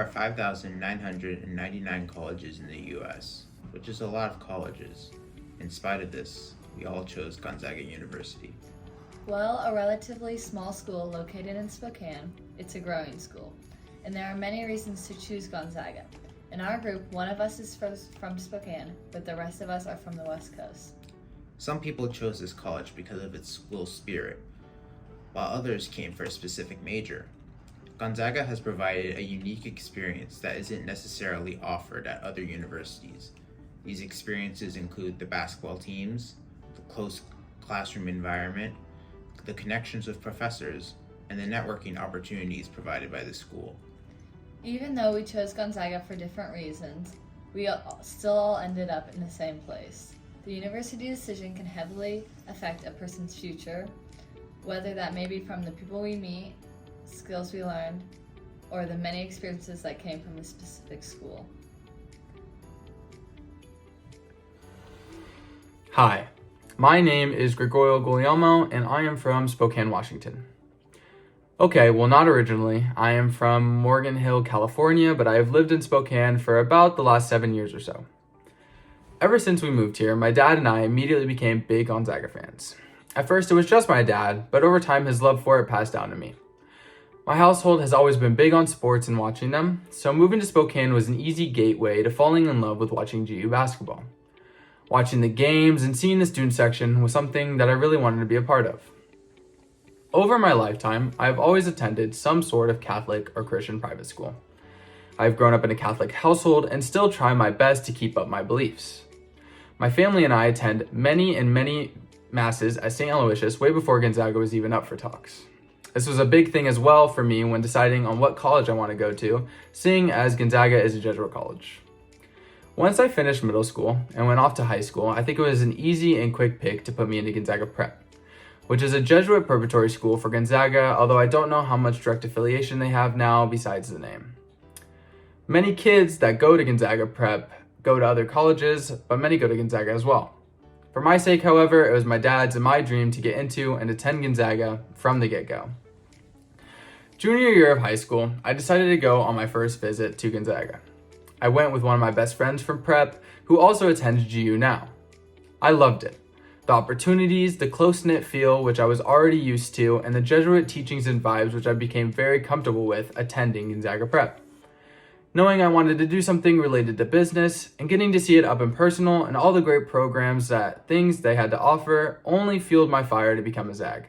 are 5,999 colleges in the US, which is a lot of colleges. In spite of this, we all chose Gonzaga University. Well, a relatively small school located in Spokane, it's a growing school, and there are many reasons to choose Gonzaga. In our group, one of us is from Spokane, but the rest of us are from the West Coast. Some people chose this college because of its school spirit, while others came for a specific major. Gonzaga has provided a unique experience that isn't necessarily offered at other universities. These experiences include the basketball teams, the close classroom environment, the connections with professors, and the networking opportunities provided by the school. Even though we chose Gonzaga for different reasons, we still all ended up in the same place. The university decision can heavily affect a person's future, whether that may be from the people we meet, skills we learned, or the many experiences that came from a specific school. Hi, my name is Gregorio Guglielmo, and I am from Spokane, Washington. Okay, well, not originally. I am from Morgan Hill, California, but I have lived in Spokane for about the last 7 years or so. Ever since we moved here, my dad and I immediately became big Gonzaga fans. At first, it was just my dad, but over time, his love for it passed down to me. My household has always been big on sports and watching them, so moving to Spokane was an easy gateway to falling in love with watching GU basketball. Watching the games and seeing the student section was something that I really wanted to be a part of. Over my lifetime, I have always attended some sort of Catholic or Christian private school. I have grown up in a Catholic household and still try my best to keep up my beliefs. My family and I attend many masses at St. Aloysius way before Gonzaga was even up for talks. This was a big thing as well for me when deciding on what college I want to go to, seeing as Gonzaga is a Jesuit college. Once I finished middle school and went off to high school, I think it was an easy and quick pick to put me into Gonzaga Prep, which is a Jesuit preparatory school for Gonzaga, although I don't know how much direct affiliation they have now besides the name. Many kids that go to Gonzaga Prep go to other colleges, but many go to Gonzaga as well. For my sake, however, it was my dad's and my dream to get into and attend Gonzaga from the get-go. Junior year of high school, I decided to go on my first visit to Gonzaga. I went with one of my best friends from prep, who also attends GU now. I loved it. The opportunities, the close-knit feel, which I was already used to, and the Jesuit teachings and vibes, which I became very comfortable with attending Gonzaga Prep. Knowing I wanted to do something related to business, and getting to see it up and personal, and all the great programs things they had to offer, only fueled my fire to become a Zag.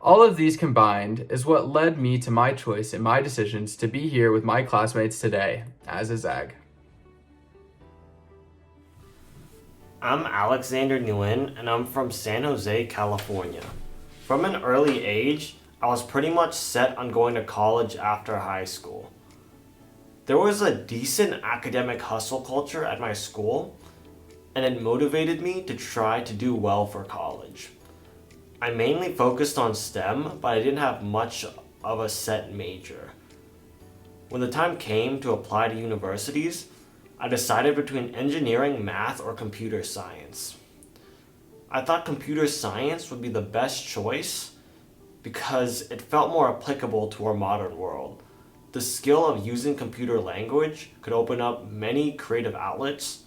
All of these combined is what led me to my choice and my decisions to be here with my classmates today as a Zag. I'm Alexander Nguyen, and I'm from San Jose, California. From an early age, I was pretty much set on going to college after high school. There was a decent academic hustle culture at my school, and it motivated me to try to do well for college. I mainly focused on STEM, but I didn't have much of a set major. When the time came to apply to universities, I decided between engineering, math, or computer science. I thought computer science would be the best choice because it felt more applicable to our modern world. The skill of using computer language could open up many creative outlets,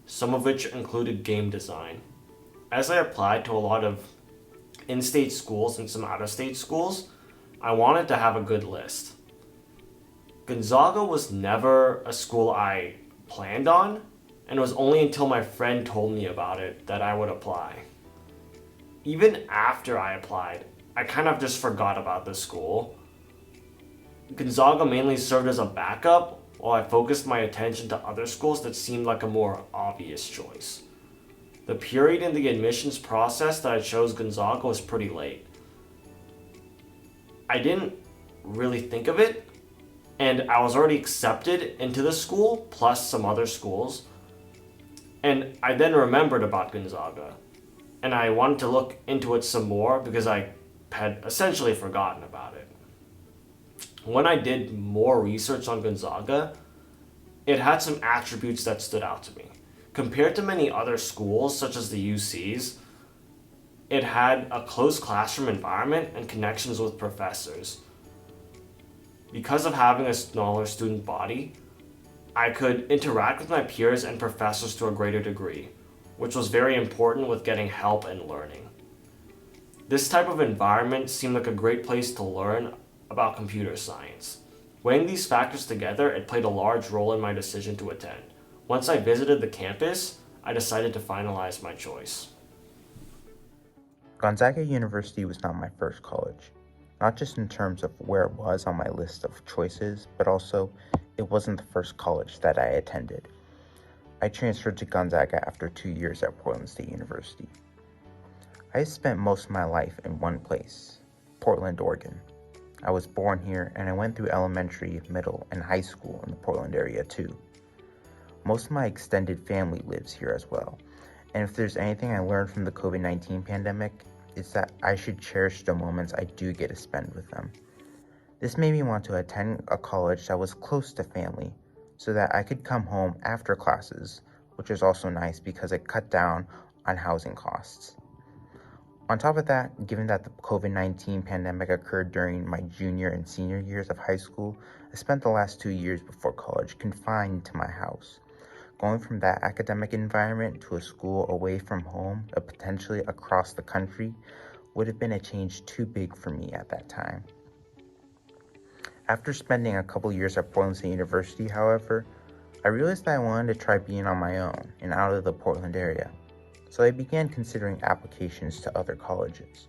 some of which included game design. As I applied to a lot of in-state schools and some out-of-state schools, I wanted to have a good list. Gonzaga was never a school I planned on, and it was only until my friend told me about it that I would apply. Even after I applied, I kind of just forgot about the school. Gonzaga mainly served as a backup while I focused my attention to other schools that seemed like a more obvious choice. The period in the admissions process that I chose Gonzaga was pretty late. I didn't really think of it, and I was already accepted into the school, plus some other schools. And I then remembered about Gonzaga, and I wanted to look into it some more because I had essentially forgotten about it. When I did more research on Gonzaga, it had some attributes that stood out to me. Compared to many other schools, such as the UCs, it had a close classroom environment and connections with professors. Because of having a smaller student body, I could interact with my peers and professors to a greater degree, which was very important with getting help and learning. This type of environment seemed like a great place to learn about computer science. Weighing these factors together, it played a large role in my decision to attend. Once I visited the campus, I decided to finalize my choice. Gonzaga University was not my first college, not just in terms of where it was on my list of choices, but also it wasn't the first college that I attended. I transferred to Gonzaga after 2 years at Portland State University. I spent most of my life in one place, Portland, Oregon. I was born here and I went through elementary, middle, and high school in the Portland area too. Most of my extended family lives here as well, and if there's anything I learned from the COVID-19 pandemic, it's that I should cherish the moments I do get to spend with them. This made me want to attend a college that was close to family, so that I could come home after classes, which is also nice because it cut down on housing costs. On top of that, given that the COVID-19 pandemic occurred during my junior and senior years of high school, I spent the last 2 years before college confined to my house. Going from that academic environment to a school away from home, potentially across the country, would have been a change too big for me at that time. After spending a couple years at Portland State University, however, I realized that I wanted to try being on my own and out of the Portland area. So I began considering applications to other colleges.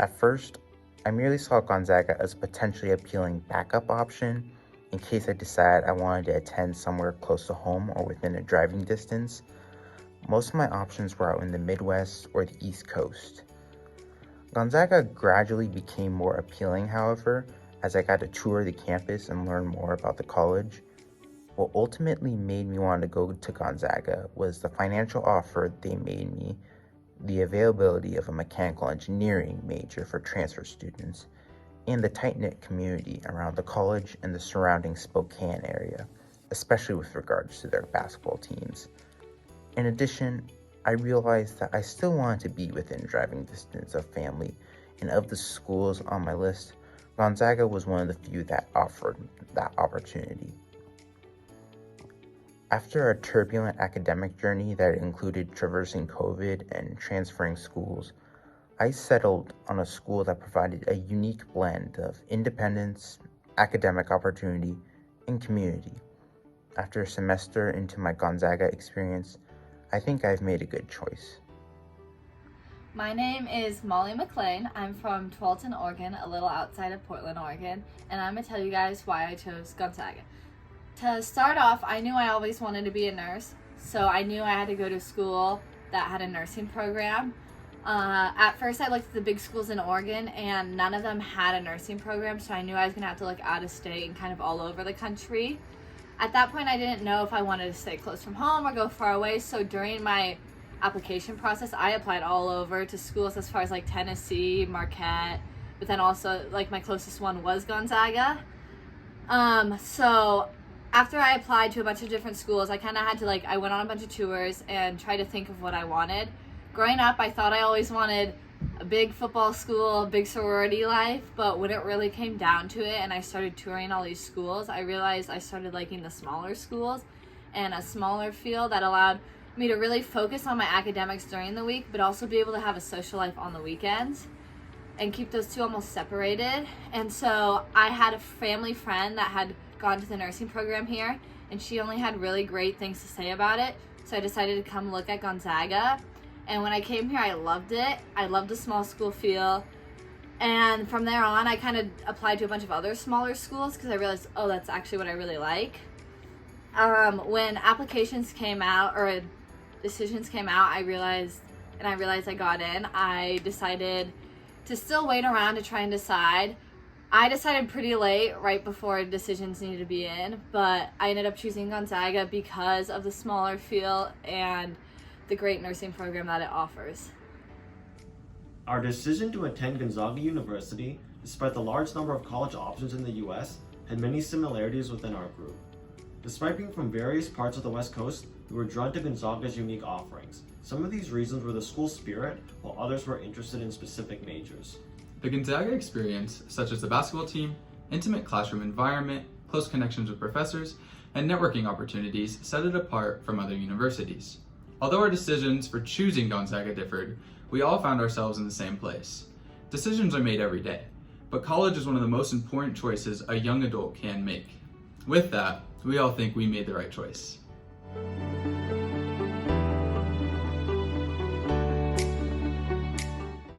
At first, I merely saw Gonzaga as a potentially appealing backup option in case I decided I wanted to attend somewhere close to home or within a driving distance. Most of my options were out in the Midwest or the East Coast. Gonzaga gradually became more appealing, however, as I got to tour the campus and learn more about the college. What ultimately made me want to go to Gonzaga was the financial offer they made me, the availability of a mechanical engineering major for transfer students, and the tight-knit community around the college and the surrounding Spokane area, especially with regards to their basketball teams. In addition, I realized that I still wanted to be within driving distance of family, and of the schools on my list, Gonzaga was one of the few that offered that opportunity. After a turbulent academic journey that included traversing COVID and transferring schools, I settled on a school that provided a unique blend of independence, academic opportunity, and community. After a semester into my Gonzaga experience, I think I've made a good choice. My name is Molly McLean. I'm from Tualatin, Oregon, a little outside of Portland, Oregon, and I'm going to tell you guys why I chose Gonzaga. To start off, I knew I always wanted to be a nurse, so I knew I had to go to school that had a nursing program. At first, I looked at the big schools in Oregon, and none of them had a nursing program, so I knew I was going to have to look out of state and kind of all over the country. At that point, I didn't know if I wanted to stay close from home or go far away, so during my application process, I applied all over to schools as far as like Tennessee, Marquette, but then also like my closest one was Gonzaga. So after I applied to a bunch of different schools, I kind of had to I went on a bunch of tours and tried to think of what I wanted. Growing up, I thought I always wanted a big football school, a big sorority life, but when it really came down to it and I started touring all these schools, I realized I started liking the smaller schools and a smaller field that allowed me to really focus on my academics during the week, but also be able to have a social life on the weekends and keep those two almost separated. And so I had a family friend that had gone to the nursing program here, and she only had really great things to say about it. So I decided to come look at Gonzaga. And when I came here, I loved it. I loved the small school feel. And from there on, I kind of applied to a bunch of other smaller schools because I realized, oh, that's actually what I really like. When applications came out or decisions came out, I realized I got in. I decided to still wait around to try and decide. I decided pretty late, right before decisions needed to be in, but I ended up choosing Gonzaga because of the smaller feel and the great nursing program that it offers. Our decision to attend Gonzaga University, despite the large number of college options in the US, had many similarities within our group. Despite being from various parts of the West Coast, we were drawn to Gonzaga's unique offerings. Some of these reasons were the school spirit, while others were interested in specific majors. The Gonzaga experience, such as the basketball team, Intimate classroom environment, close connections with professors, and networking opportunities set it apart from other universities. Although our decisions for choosing Gonzaga differed, we all found ourselves in the same place. Decisions are made every day, but college is one of the most important choices a young adult can make. With that, we all think we made the right choice.